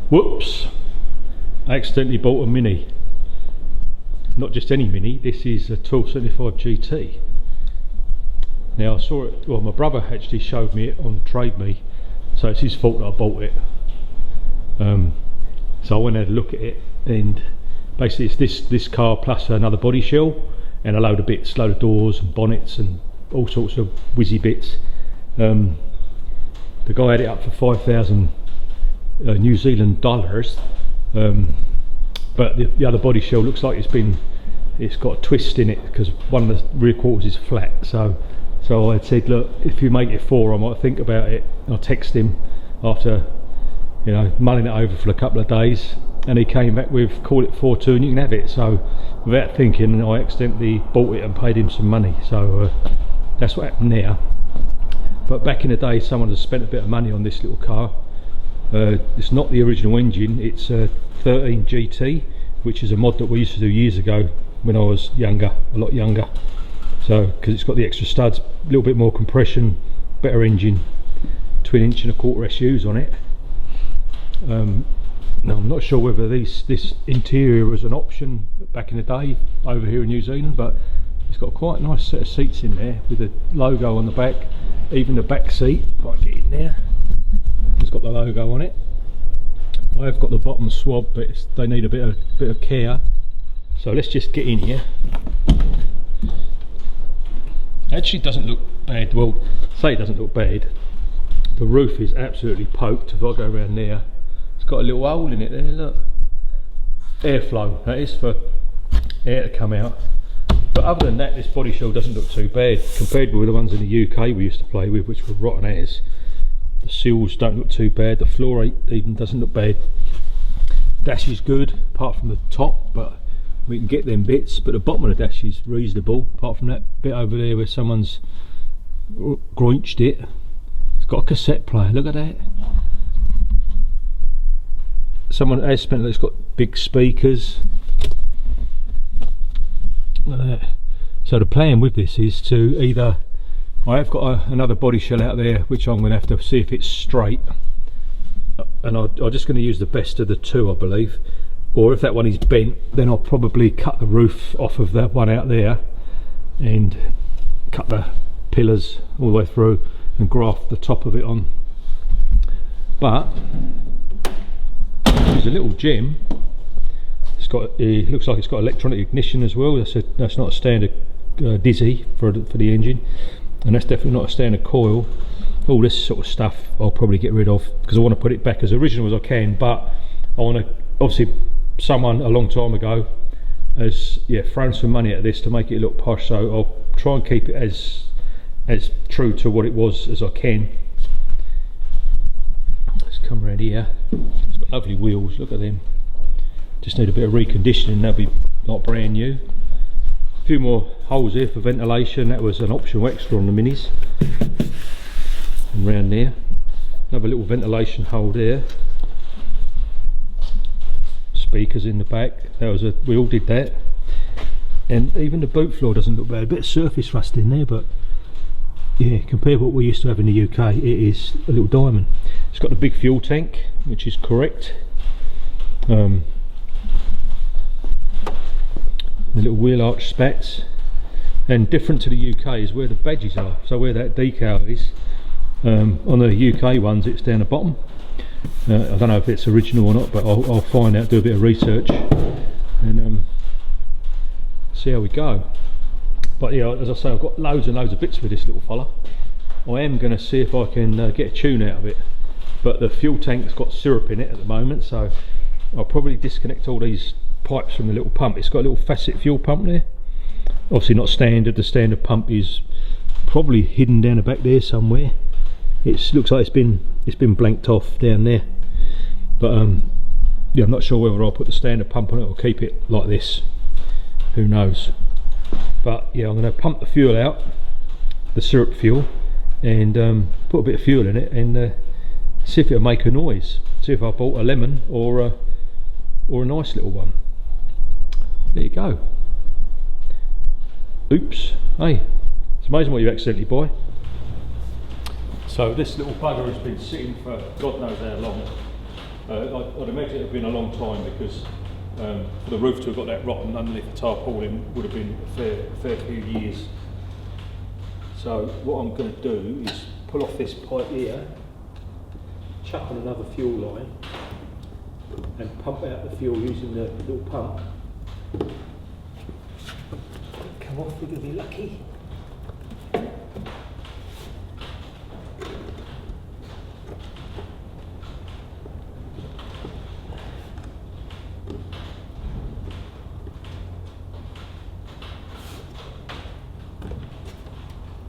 Whoops, I accidentally bought a Mini. Not just any Mini, this is a 1275 GT. Now I saw it, well my brother actually showed me it on Trade Me, so it's his fault that I bought it. So I went and had a look at it, and basically it's this car plus another body shell and a load of bits, load of doors and bonnets and all sorts of whizzy bits. The guy had it up for 5,000 New Zealand dollars, but the other body shell looks like it's got a twist in it because one of the rear quarters is flat. So I said, look, if you make it 4, I might think about it. I'll text him after, you know, mulling it over for a couple of days, and he came back with, call it 4.2 and you can have it. So without thinking, I accidentally bought it and paid him some money. So that's what happened there. But back in the day, someone has spent a bit of money on this little car. It's not the original engine, it's a 13 GT, which is a mod that we used to do years ago when I was younger, a lot younger. So because it's got the extra studs, a little bit more compression, better engine, 2.25 inch SUs on it. Now I'm not sure whether this interior was an option back in the day over here in New Zealand, but it's got quite a nice set of seats in there with the logo on the back. Even the back seat, if I get in there, it's got the logo on it. I've got the bottom swab, but they need a bit of care. So let's just get in here. Actually, doesn't look bad. Well, say it doesn't look bad. The roof is absolutely poked. If I go around there, it's got a little hole in it there. Look, airflow. That is for air to come out. But other than that, this body shell doesn't look too bad compared with the ones in the UK we used to play with, which were rotten as. The seals don't look too bad, the floor even doesn't look bad. Dash is good, apart from the top, but we can get them bits. But the bottom of the dash is reasonable, apart from that bit over there where someone's groinched it. It's got a cassette player, look at that. Someone has spent, it's got big speakers. Look at that. So the plan with this is to either, I have got another body shell out there which I'm going to have to see if it's straight, and I'm just going to use the best of the two, I believe. Or if that one is bent, then I'll probably cut the roof off of that one out there and cut the pillars all the way through and graft the top of it on. But there's a little gem. It looks like it's got electronic ignition as well. That's not a standard dizzy for the engine, and that's definitely not a standard coil. All this sort of stuff I'll probably get rid of because I want to put it back as original as I can. But I want to, obviously someone a long time ago has thrown some money at this to make it look posh, so I'll try and keep it as true to what it was as I can. Let's come around here. It's got lovely wheels, look at them. Just need a bit of reconditioning, that'll be not brand new. A few more holes here for ventilation, that was an optional extra on the Minis. And round there, another little ventilation hole there. Speakers in the back, we all did that. And even the boot floor doesn't look bad, a bit of surface rust in there, but yeah, compared to what we used to have in the UK, it is a little diamond. It's got the big fuel tank, which is correct. The little wheel arch spats, and different to the UK is where the badges are, so where that decal is. On the UK ones it's down the bottom. I don't know if it's original or not, but I'll find out, do a bit of research and see how we go. But yeah, as I say, I've got loads and loads of bits with this little fella. I am going to see if I can get a tune out of it, but the fuel tank's got syrup in it at the moment, so I'll probably disconnect all these pipes from the little pump. It's got a little facet fuel pump there, obviously not standard. The standard pump is probably hidden down the back there somewhere. It looks like it's been blanked off down there, but yeah, I'm not sure whether I'll put the standard pump on it or keep it like this, who knows. But yeah, I'm going to pump the fuel out, the syrup fuel, and put a bit of fuel in it and see if it'll make a noise, see if I bought a lemon or a nice little one. There you go. Oops, hey, it's amazing what you accidentally buy. So this little bugger has been sitting for God knows how long. I'd imagine it would have been a long time because for the roof to have got that rotten underneath the tarpaulin would have been a fair few years. So what I'm going to do is pull off this pipe here, chuck on another fuel line and pump out the fuel using the little pump. Come off, we're going to be lucky.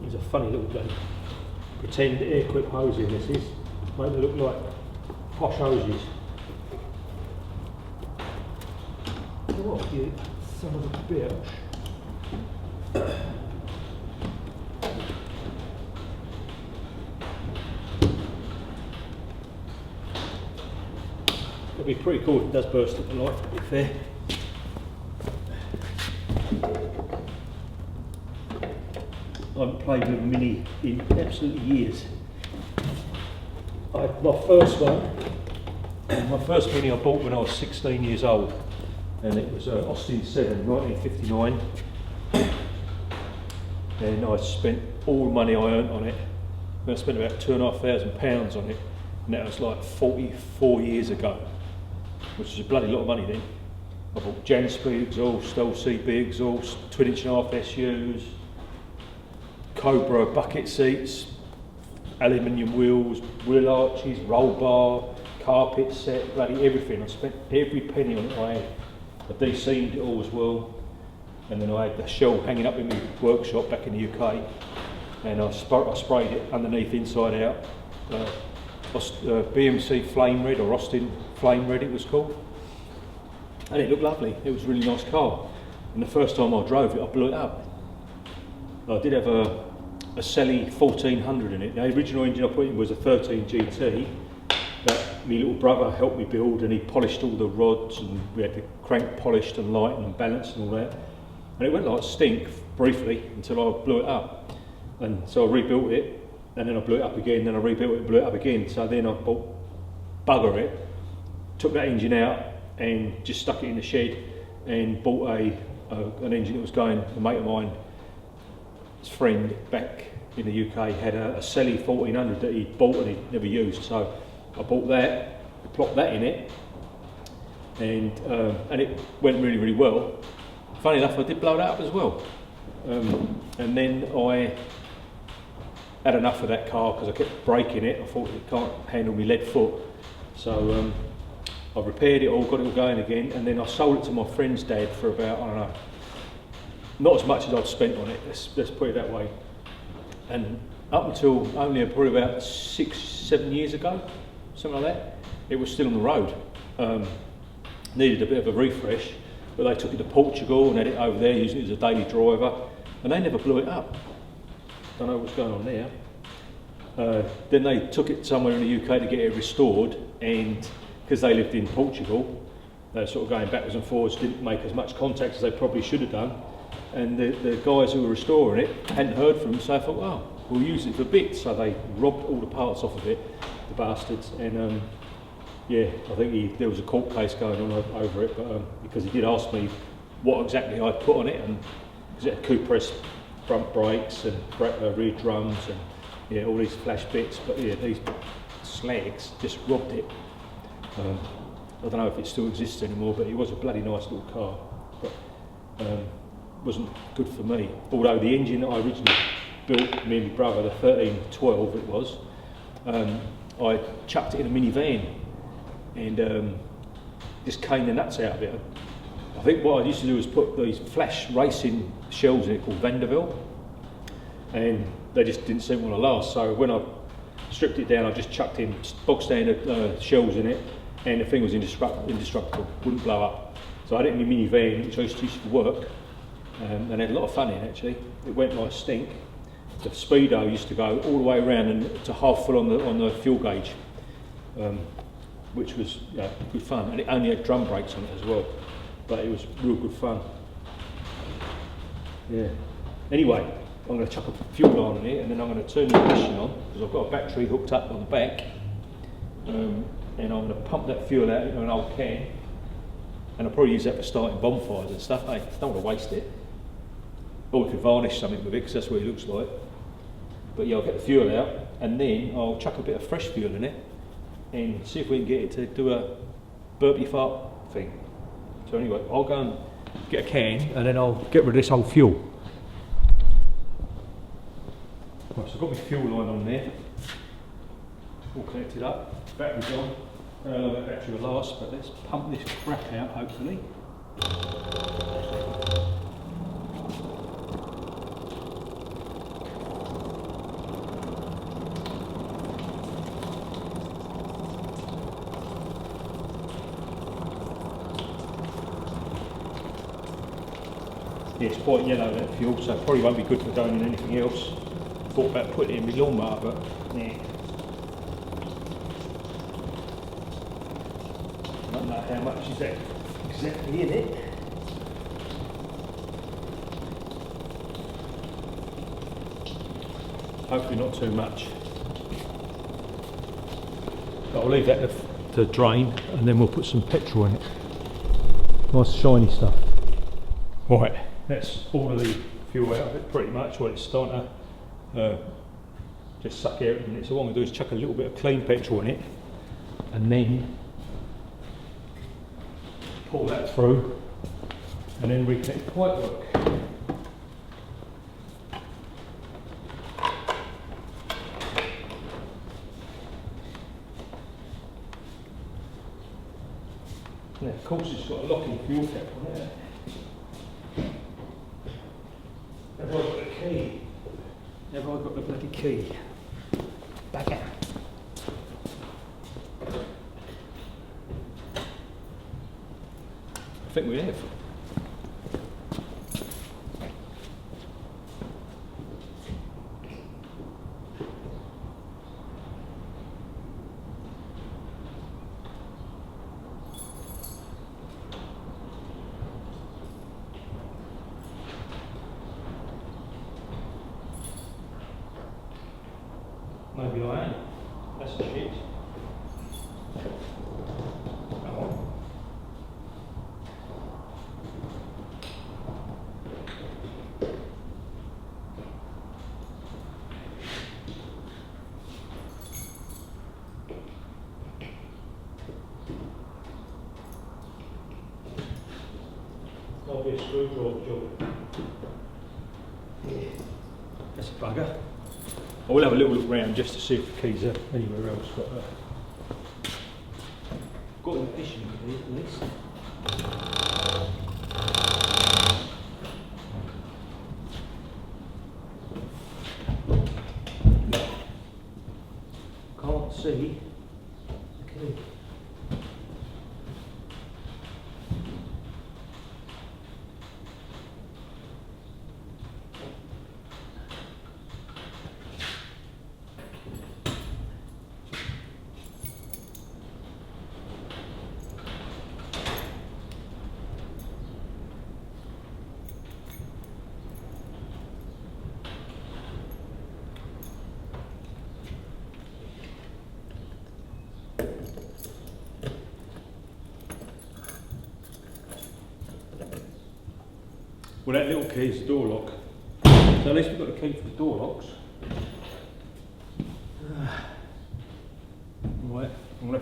There's a funny little pretend air-quick hose in this is, make it look like posh hoses. What you son of a bitch. It'll be pretty cool if it does burst at the light, to be fair. I haven't played with a Mini in absolutely years. My first Mini I bought when I was 16 years old, and it was Austin 7, 1959. And I spent all the money I earned on it. And I spent about £2,500 on it, and that was like 44 years ago, which is a bloody lot of money then. I bought Jan Speed exhaust, LCB exhaust, 12.5 SUs, Cobra bucket seats, aluminium wheels, wheel arches, roll bar, carpet set, bloody everything. I spent every penny on it. I had de-seamed it all as well, and then I had the shell hanging up in my workshop back in the UK, and I sprayed it underneath, inside out. BMC Flame Red, or Austin Flame Red it was called, and it looked lovely. It was a really nice car, and the first time I drove it I blew it up. I did have a Selly 1400 in it. The original engine I put in was a 13 GT that my little brother helped me build, and he polished all the rods, and we had the crank polished and lightened and balanced and all that. And it went like stink briefly until I blew it up. And so I rebuilt it, and then I blew it up again, then I rebuilt it and blew it up again. So then I bought bugger it, took that engine out and just stuck it in the shed, and bought an engine that was going. A mate of mine, his friend back in the UK, had a Selly 1400 that he'd bought and he'd never used. So I bought that, plopped that in it, and it went really, really well. Funny enough, I did blow that up as well. And then I had enough of that car because I kept breaking it. I thought it can't handle me lead foot. So I repaired it all, got it all going again, and then I sold it to my friend's dad for about, I don't know, not as much as I'd spent on it, let's put it that way. And up until only probably about 6-7 years ago, something like that, it was still on the road. Needed a bit of a refresh, but they took it to Portugal and had it over there using it as a daily driver, and they never blew it up. Don't know what's going on there. Then they took it somewhere in the UK to get it restored, and because they lived in Portugal, they were sort of going backwards and forwards, didn't make as much contact as they probably should have done. And the guys who were restoring it hadn't heard from them, so I thought, oh, we'll use it for bits. So they robbed all the parts off of it, the bastards. And yeah, I think there was a court case going on over it, but because he did ask me what exactly I'd put on it, and because it had coup-press front brakes and rear drums and yeah, all these flash bits. But yeah, these slags just robbed it. I don't know if it still exists anymore, but it was a bloody nice little car. But, wasn't good for me. Although the engine that I originally built, me and my brother, the 1312 it was, I chucked it in a minivan and just caned the nuts out of it. I think what I used to do was put these flash racing shells in it called Vanderbilt, and they just didn't seem to last. So when I stripped it down, I just chucked in bog standard shells in it, and the thing was indestructible, wouldn't blow up. So I had it in my minivan, which I used to use for work. And I had a lot of fun in actually. It went like stink. The speedo used to go all the way around and to half full on the fuel gauge, which was good fun. And it only had drum brakes on it as well, but it was real good fun. Yeah. Anyway, I'm going to chuck a fuel line on it, and then I'm going to turn the ignition on because I've got a battery hooked up on the back. and I'm going to pump that fuel out into an old can, and I'll probably use that for starting bonfires and stuff. Hey, don't want to waste it. Or we could varnish something with it, because that's what it looks like. But yeah, I'll get the fuel out, and then I'll chuck a bit of fresh fuel in it, and see if we can get it to do a burpy fart thing. So anyway, I'll go and get a can, and then I'll get rid of this old fuel. Right, so I've got my fuel line on there, all connected up, battery's on. I don't know if that battery will last, but let's pump this crap out, hopefully. Yeah, it's quite yellow, that fuel, so it probably won't be good for going in anything else. Thought about putting it in my lawnmower, but yeah. I don't know how much is that exactly in it. Hopefully not too much. But I'll leave that to drain, and then we'll put some petrol in it. Nice shiny stuff. Right, that's all of the fuel out of it pretty much. Well, it's starting to just suck air in it. So what I'm going to do is chuck a little bit of clean petrol in it, and then pull that through, and then reconnect the pipe work. Now, of course, it's got a locking fuel cap on it. Have I got the key? Have I got the bloody key? Back out. I think we have. Maybe I am. That's a shit. Come on. Might be a screwdriver job. Yeah. That's a bugger. I will have a little look round just to see if the keys are anywhere else. Got an addition key at least. Can't see the key. Well, that little key is the door lock. So at least we've got the key for the door locks. Right, I'm gonna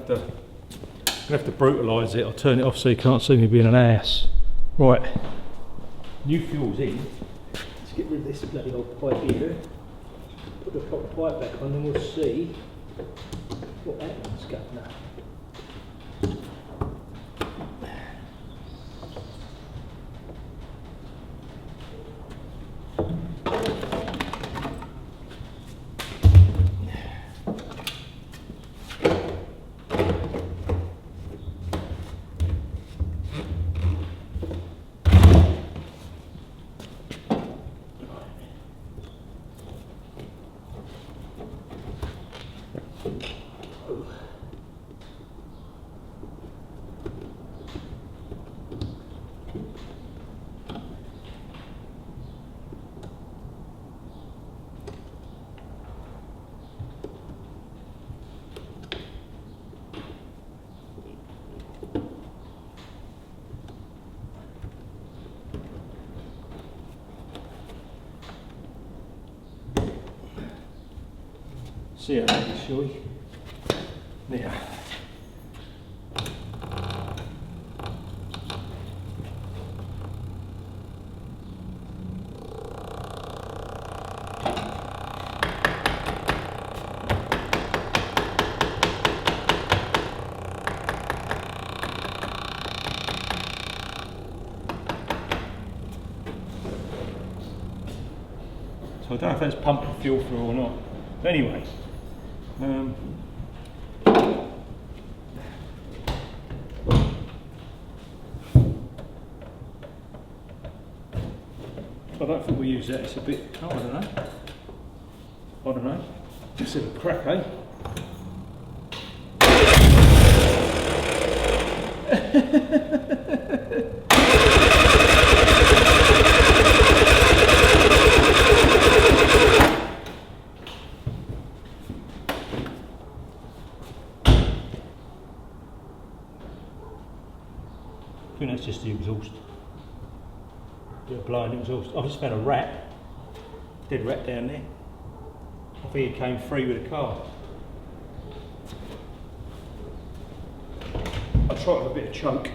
have to brutalise it. I'll turn it off so you can't see me being an ass. Right, new fuel's in. Let's get rid of this bloody old pipe here. Put the proper pipe back on, and we'll see what that one's got now. see how that is, shall we? Now. So I don't know if that's pumping fuel through or not. But anyway, I don't think we use that. It's a bit, oh, I don't know. Just a crack, eh? I think that's just the exhaust. Bit of blowing exhaust. I've just found a rat, dead rat down there. I think it came free with the car. I'll try it with a bit of choke.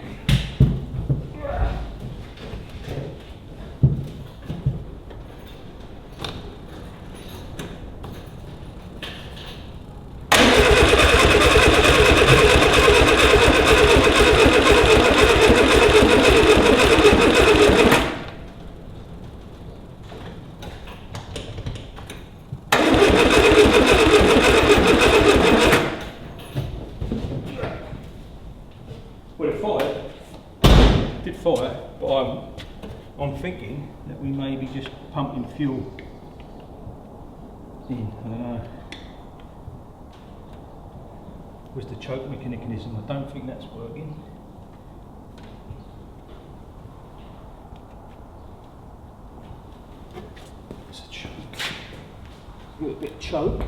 Did fire, but I'm thinking that we may be just pumping fuel in. I don't know. Where's the choke mechanism? I don't think that's working. It's a choke. Give it a bit of choke.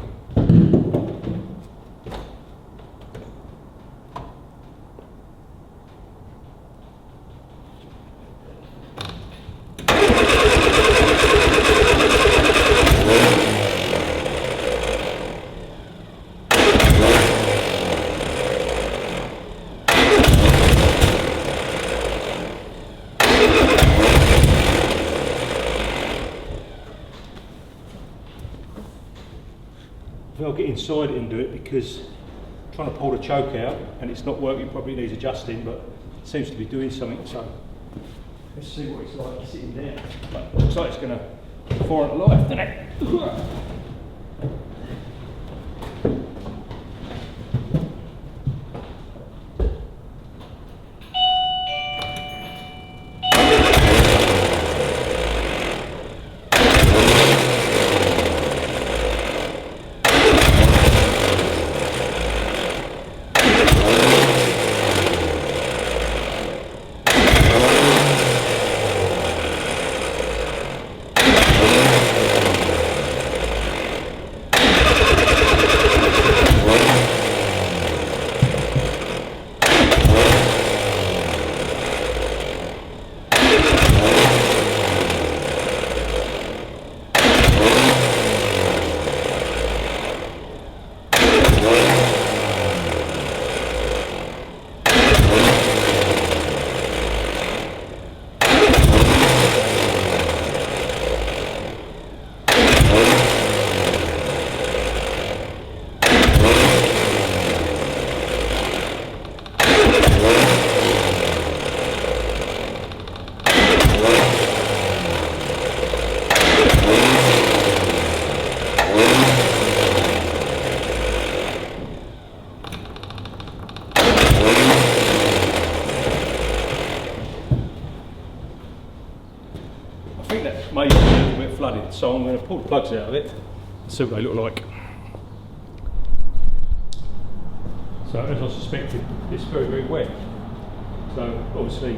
I'll get inside it and do it because I'm trying to pull the choke out and it's not working, probably needs adjusting, but it seems to be doing something. So let's see what it's like sitting there. But it looks like it's going to fire to life, doesn't it? Maybe a little bit flooded, so I'm going to pull the plugs out of it and see what they look like. So as I suspected, it's very, very wet. So obviously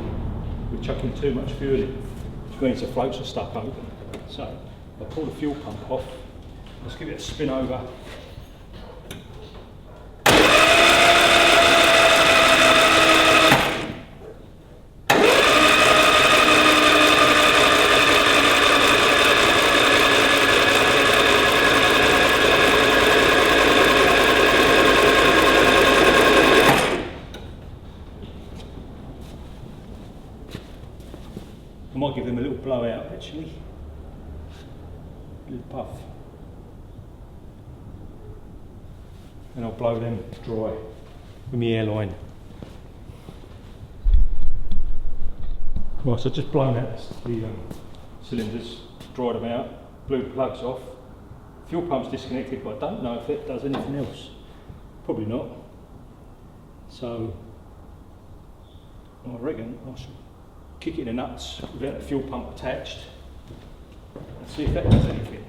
we're chucking too much fuel in, which means the floats are stuck open. So I'll pull the fuel pump off, let's give it a spin over. out actually. Little puff. And I'll blow them dry with my airline. Right, so I've just blown out the cylinders, dried them out, blew the plugs off. Fuel pump's disconnected, but I don't know if it does anything else. Probably not. So I reckon I should kick it in the nuts without the fuel pump attached and see if that does anything.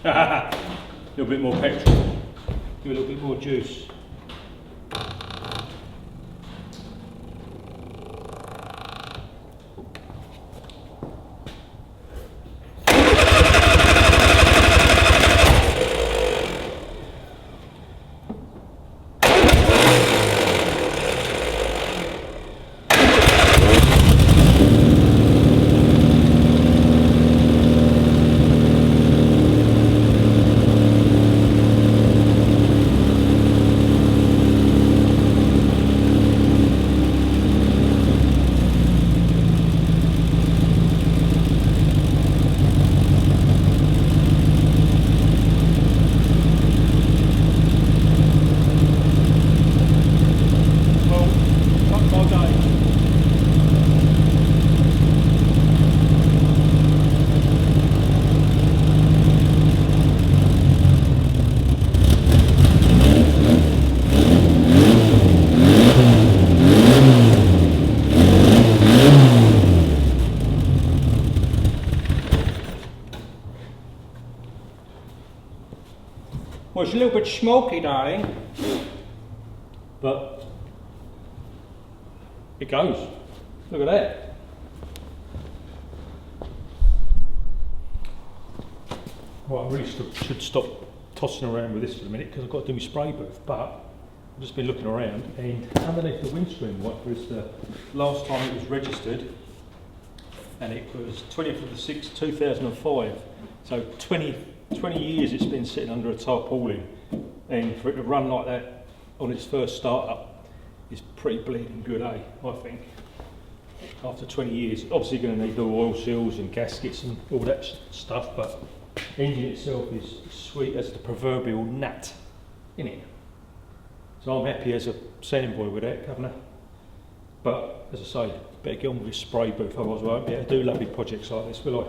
A little bit more petrol, give it a little bit more juice. Well, it's a little bit smoky, darling, but it goes. Look at that. Well, I really should stop tossing around with this for a minute because I've got to do my spray booth, but I've just been looking around and underneath the windscreen wiper is the last time it was registered, and it was 20th of the 6th, 2005. So 20 years it's been sitting under a tarpaulin, and for it to run like that on its first start-up is pretty bleeding good, I think. After 20 years, obviously going to need new oil seals and gaskets and all that stuff, but the engine itself is sweet as the proverbial gnat, isn't it? So I'm happy as a sanding boy with that, governor. But as I say, better get on with this spray booth, otherwise I won't be able to do lovely projects like this, will I?